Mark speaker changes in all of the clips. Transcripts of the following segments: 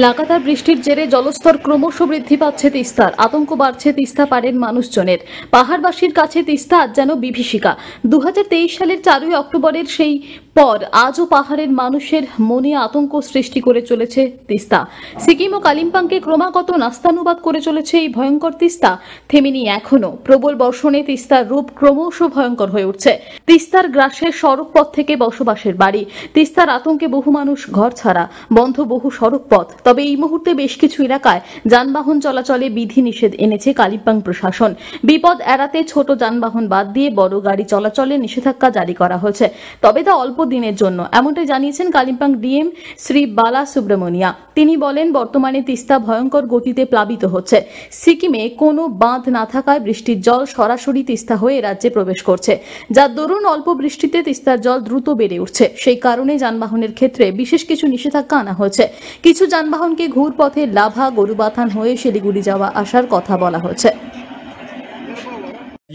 Speaker 1: লাগাতার বৃষ্টির জেরে জলস্তর ক্রমশ বৃদ্ধি পাচ্ছে তিস্তার। আতঙ্ক বাড়ছে তিস্তা পাড়ের মানুষজনের। পাহাড়বাসীর কাছে তিস্তা আজ যেন বিভীষিকা। 2023 সালের 4 অক্টোবরের সেই পর আজও পাহাড়ের মানুষের মনে আতঙ্ক সৃষ্টি করে চলেছে তিস্তা। সিকিম ও কালিম্পংকে ক্রমাগত নাস্তানুবাদ করে চলেছে এই ভয়ঙ্কর তিস্তা। থেমেনি এখনো। প্রবল বর্ষণে তিস্তার রূপ ক্রমশ ভয়ঙ্কর হয়ে উঠছে। তিস্তার গ্রাসের সড়ক পথ থেকে বসবাসের বাড়ি। তিস্তার আতঙ্কে বহু মানুষ ঘর ছাড়া, বন্ধ বহু সড়ক পথ। তবে এই মুহূর্তে বেশ কিছু এলাকায় যানবাহন চলাচলে বিধিনিষেধ এনেছে কালিম্পং প্রশাসন। বিপদ এড়াতে ছোট যানবাহন বাদ দিয়ে বড় গাড়ি চলাচলে নিষেধাজ্ঞা জারি করা হয়েছে, তবে তা অল্প দিনের জন্য, এমনটাই জানিয়েছেন কালিম্পং ডিএম শ্রী বালা সুব্রমণিয়া। তিনি বলেন, বর্তমানে তিস্তা ভয়ঙ্কর গতিতে প্লাবিত হচ্ছে। সিকিমে কোনো বাঁধ না থাকায় বৃষ্টির জল সরাসরি তিস্তা হয়ে রাজ্যে প্রবেশ করছে, যার দরুন অল্প বৃষ্টিতে তিস্তার জল দ্রুত বেড়ে উঠছে। সেই কারণে যানবাহনের ক্ষেত্রে বিশেষ কিছু নিষেধাজ্ঞা আনা হয়েছে। কিছু যানবাহনকে ঘুরপথে লাভা গরুবাথান হয়ে শিলিগুড়ি যাওয়া আসার কথা বলা হয়েছে।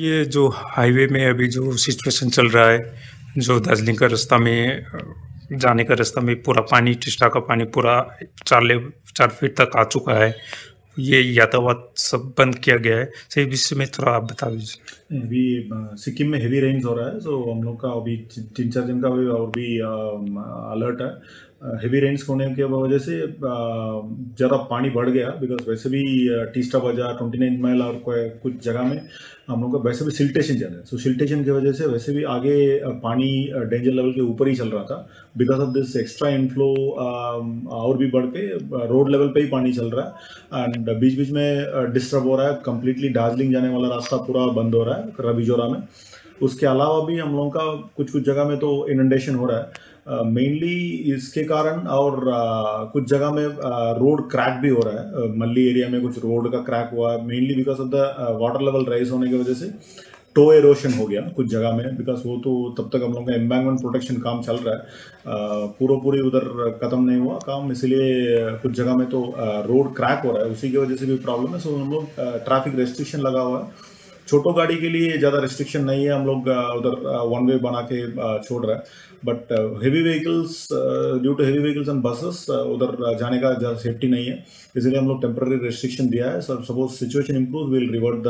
Speaker 2: ये जो हाईवे में अभी जो सिचुएशन चल रहा है, जो दार्जिलिंग का रास्ता में जाने का रास्ता में पूरा पानी, टिस्टा का पानी पूरा 4 फीट तक आ चुका है। ये यातायात सब बंद किया गया है। सही विषय में थोड़ा आप बता दीजिए।
Speaker 3: अभी सिक्किम में हेवी रेन्स हो रहा है, तो हम लोग का अभी 3-4 दिन का भी और भी अलर्ट है। हेवी रेन्स होने की वजह से ज़्यादा पानी बढ़ गया, बिकॉज वैसे भी टीस्टा बाजार 29 माइल और कुछ जगह में हम लोग का वैसे भी सिल्टेशन ज़्यादा है। सो सिल्टेशन की वजह से वैसे भी आगे पानी डेंजर लेवल के ऊपर ही चल रहा था। Because of this extra inflow और भी बढ़ के रोड लेवल पे ही पानी चल रहा है, एंड बीच बीच में डिस्टर्ब हो रहा है। कम्प्लीटली दार्जिलिंग जाने वाला रास्ता पूरा बंद हो रहा है रविजोरा में। उसके अलावा भी हम लोगों का कुछ जगह में तो इनंडेशन हो रहा है, मेनली इसके कारण। और कुछ जगह में रोड क्रैक भी हो रहा है। मल्ली एरिया में कुछ रोड का क्रैक हुआ है, mainly because of the water level rise होने की वजह से टो एरोशन हो गया कुछ जगह में। बिकॉज वो तो तब तक हम लोग का एम्बैंकमेंट प्रोटेक्शन काम चल रहा है, पूरी उधर ख़त्म नहीं हुआ काम, इसलिए कुछ जगह में तो रोड क्रैक हो रहा है, उसी की वजह से भी प्रॉब्लम है। सो हम लोग ट्रैफिक रेस्ट्रिक्शन लगा हुआ है। छोटो गाड़ी के लिए ज़्यादा रिस्ट्रिक्शन नहीं है, हम लोग उधर 1 वे बना के छोड़ रहे हैं। But heavy vehicles, due to heavy vehicles and buses उधर जाने का ज़्यादा सेफ्टी नहीं है, इसलिए हम लोग टेम्पररी रेस्ट्रिक्शन दिया है। Suppose situation improve, will revert the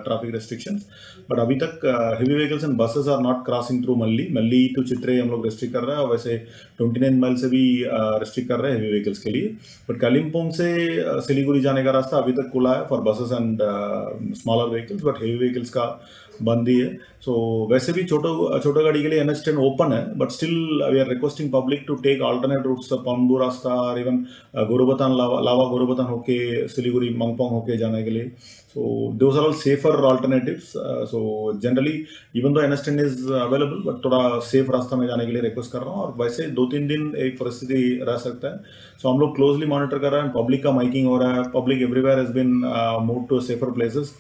Speaker 3: traffic restrictions. But अभी तक heavy vehicles and buses are not crossing through Melli to Chitre हम लोग रेस्ट्रिक्ट कर रहे हैं, और वैसे 29 माइल से भी रेस्ट्रिक्ट कर रहे हैं हेवी व्हीकल्स के लिए। बट कालिम्पोंग से सिलीगुड़ी जाने का रास्ता अभी तक खुला है for buses and smaller vehicles, but heavy vehicles का बंद ही है। सो वैसे भी छोटो गाड़ी के लिए NH10 ओपन है, but still we are requesting public to take alternate routes, पम्बू रास्ता और इवन गोरुबथान लावा गोरुबथान होके सिलीगुड़ी मंगपोंग होके जाने के लिए। So those are all safer alternatives. So generally even though NH10 is available, but थोड़ा सेफ रास्ता में जाने के लिए रिक्वेस्ट कर रहा हूँ। और वैसे 2-3 दिन एक परिस्थिति रह सकता है। सो हम लोग क्लोजली मॉनिटर कर रहे हैं, पब्लिक का माइकिंग हो रहा है, public everywhere has been move to safer places.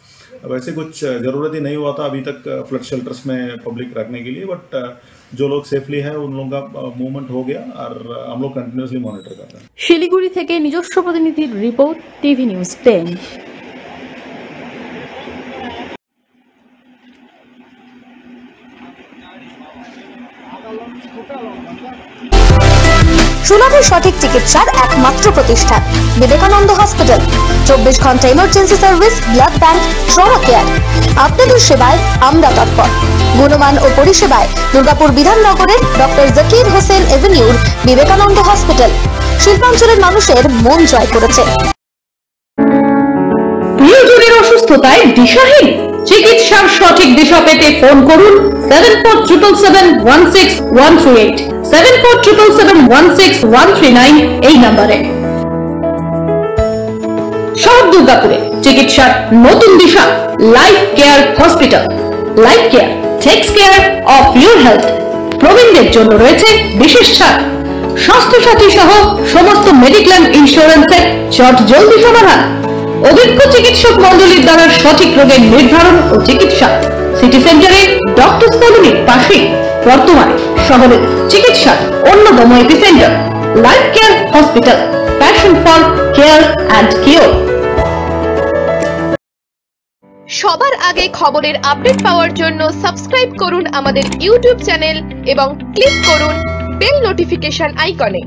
Speaker 3: वैसे कुछ ज़रूरत ही नहीं हुआ था अभी तक फ्लड शेल्टर्स में पब्लिक रखने के लिए, बट जो लोग सेफली है उन लोगों का मूवमेंट हो गया, और हम लोग कंटिन्यूसली मॉनिटर कर रहे हैं।
Speaker 1: শিলিগুড়ি থেকে নিজস্ব প্রতিনিধির রিপোর্ট, টিভি নিউজ 10।
Speaker 4: সুলভে সঠিক চিকিৎসার একমাত্র প্রতিষ্ঠান বিবেকানন্দ হসপিটাল। 24 ঘন্টা emergency service, blood bank, trauma care. আপনাদের সেবায় আমরা তৎপর। গুণমান ও পরিষেবায় দুর্গাপুর বিধাননগরের ডক্টর জাকির হোসেন এভিনিউর বিবেকানন্দ হসপিটাল শিল্পাঞ্চলের মানুষের মন জয় করেছে।
Speaker 5: প্রিয়জনের অসুস্থতায় দিশাহীন, চিকিৎসার সঠিক দিশা পেতে ফোন করুন 7477716138, 7477716139 এই নম্বরে। শহর দুর্গাপুরে চিকিৎসার নতুন দিশা life care hospital. Life care takes care of your health. প্রবীণদের জন্য রয়েছে বিশেষ ছাড়। স্বাস্থ্য সাথী সহ সমস্ত মেডিক্লেম ইন্স্যুরেন্সের জলদি সমাধান। অভিজ্ঞ চিকিৎসক মন্ডলীর দ্বারা সঠিক রোগের নির্ধারণ ও চিকিৎসা। সিটি সেন্টারে ডক্টর কলোনির পাশে বর্তমানে শহরের চিকিৎসার অন্যতম epicentre life care hospital, passion for care and cure.
Speaker 6: সবার আগে খবরের আপডেট পাওয়ার জন্য সাবস্ক্রাইব করুন আমাদের ইউটিউব চ্যানেল এবং ক্লিক করুন বেল নোটিফিকেশন আইকনে।